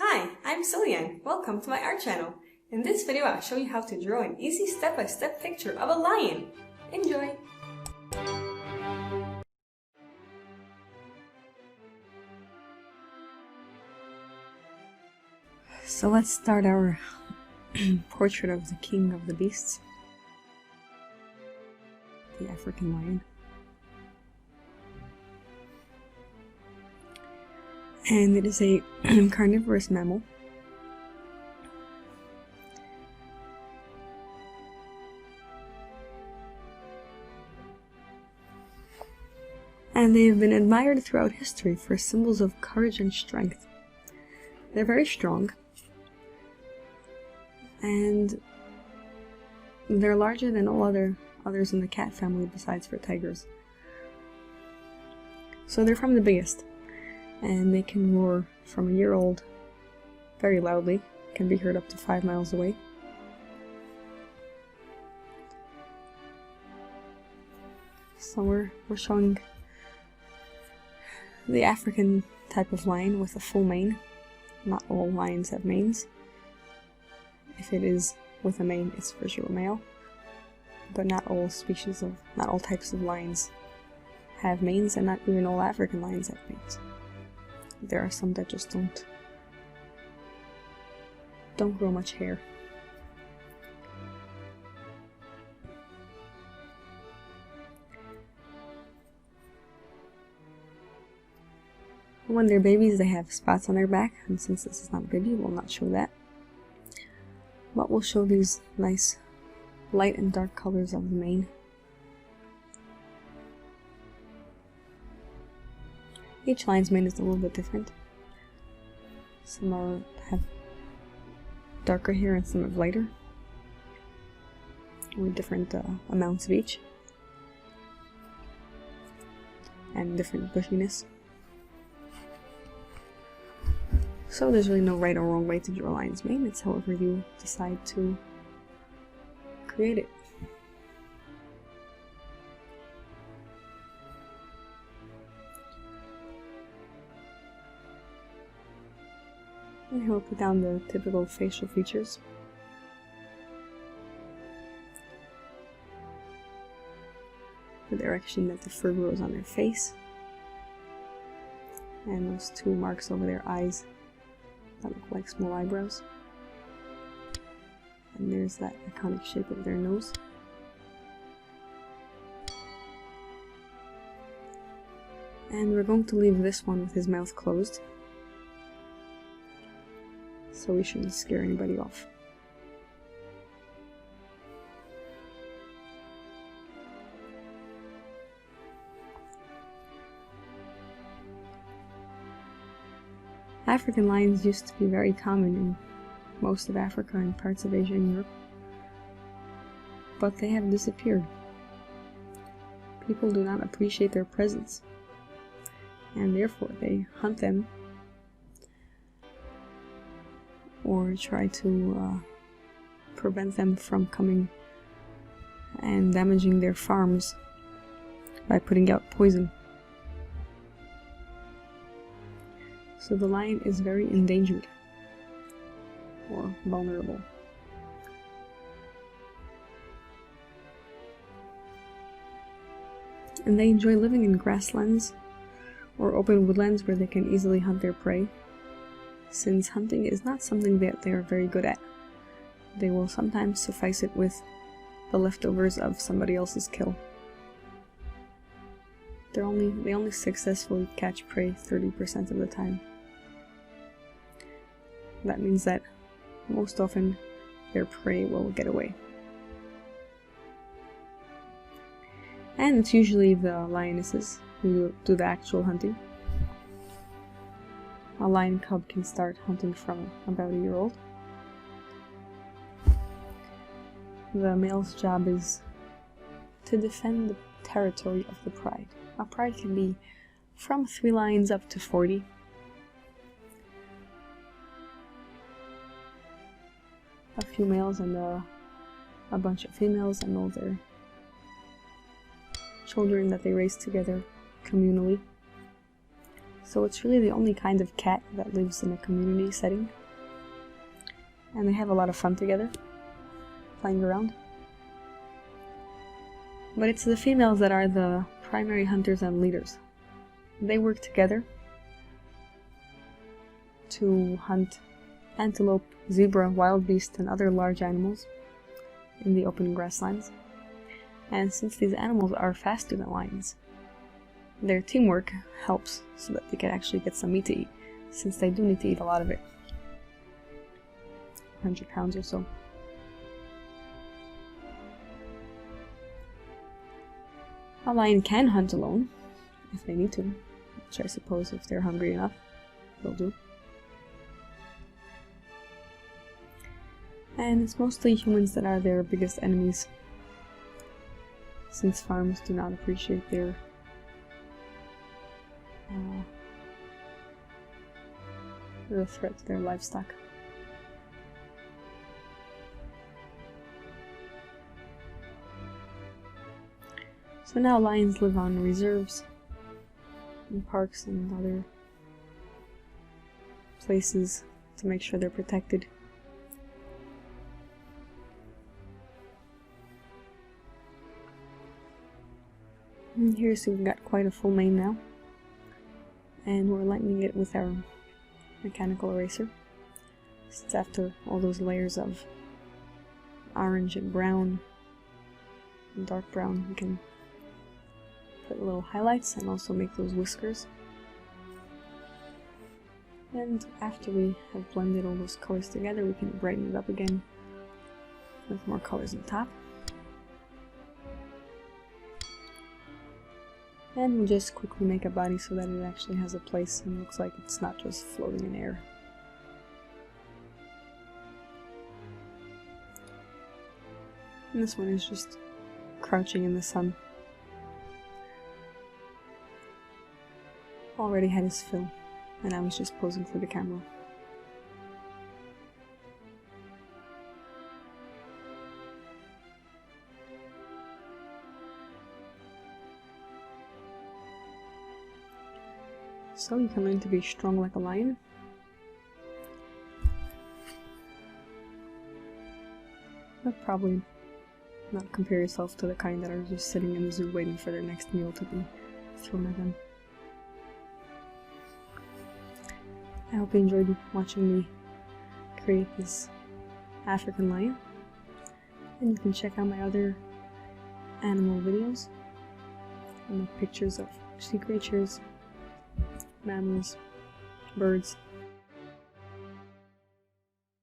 Hi, I'm Ciliann. Welcome to my art channel. In this video I'll show you how to draw an easy step-by-step picture of a lion. Enjoy! So let's start our portrait of the king of the beasts, the African lion. And it is a carnivorous mammal. And they have been admired throughout history for symbols of courage and strength. They're very strong, and they're larger than all others in the cat family besides for tigers. So they're from the biggest, and they can roar from a year old very loudly, can be heard up to 5 miles away. So we're showing the African type of lion with a full mane. Not all lions have manes. If it is with a mane, it's for sure a male. But not all types of lions have manes, and not even all African lions have manes. There are some that just don't grow much hair. When they're babies, they have spots on their back, and since this is not a baby, we'll not show that. But we'll show these nice light and dark colors of the mane. Each lion's mane is a little bit different. Some have darker hair and some have lighter, with different amounts of each, and different bushiness. So there's really no right or wrong way to draw a lion's mane. It's however you decide to create it. And here we'll put down the typical facial features. The direction that the fur grows on their face. And those two marks over their eyes that look like small eyebrows. And there's that iconic shape of their nose. And we're going to leave this one with his mouth closed, so we shouldn't scare anybody off. African lions used to be very common in most of Africa and parts of Asia and Europe, but they have disappeared. People do not appreciate their presence, and therefore they hunt them or try to prevent them from coming and damaging their farms by putting out poison. So the lion is very endangered or vulnerable. And they enjoy living in grasslands or open woodlands where they can easily hunt their prey, since hunting is not something that they are very good at. They will sometimes suffice it with the leftovers of somebody else's kill. They only successfully catch prey 30% of the time. That means that most often their prey will get away. And it's usually the lionesses who do the actual hunting. A lion cub can start hunting from about a year old. The male's job is to defend the territory of the pride. A pride can be from 3 lions up to 40. A few males and a bunch of females and all their children that they raise together communally. So it's really the only kind of cat that lives in a community setting. And they have a lot of fun together, playing around. But it's the females that are the primary hunters and leaders. They work together to hunt antelope, zebra, wild beasts, and other large animals in the open grasslands. And since these animals are faster than lions, their teamwork helps so that they can actually get some meat to eat, since they do need to eat a lot of it. 100 pounds or so. A lion can hunt alone, if they need to, which I suppose if they're hungry enough, they'll do. And it's mostly humans that are their biggest enemies, since farms do not appreciate their a threat to their livestock. So now lions live on reserves, in parks and other places to make sure they're protected. And here, so we've got quite a full mane now, and we're lightening it with our mechanical eraser. It's after all those layers of orange and brown and dark brown, we can put little highlights and also make those whiskers. And after we have blended all those colors together, we can brighten it up again with more colors on top. And we'll just quickly make a body so that it actually has a place and looks like it's not just floating in air. And this one is just crouching in the sun. Already had his fill, and now he's just posing for the camera. So you can learn to be strong like a lion. But probably not compare yourself to the kind that are just sitting in the zoo waiting for their next meal to be thrown at them. I hope you enjoyed watching me create this African lion. And you can check out my other animal videos. I make pictures of sea creatures, mammals, birds,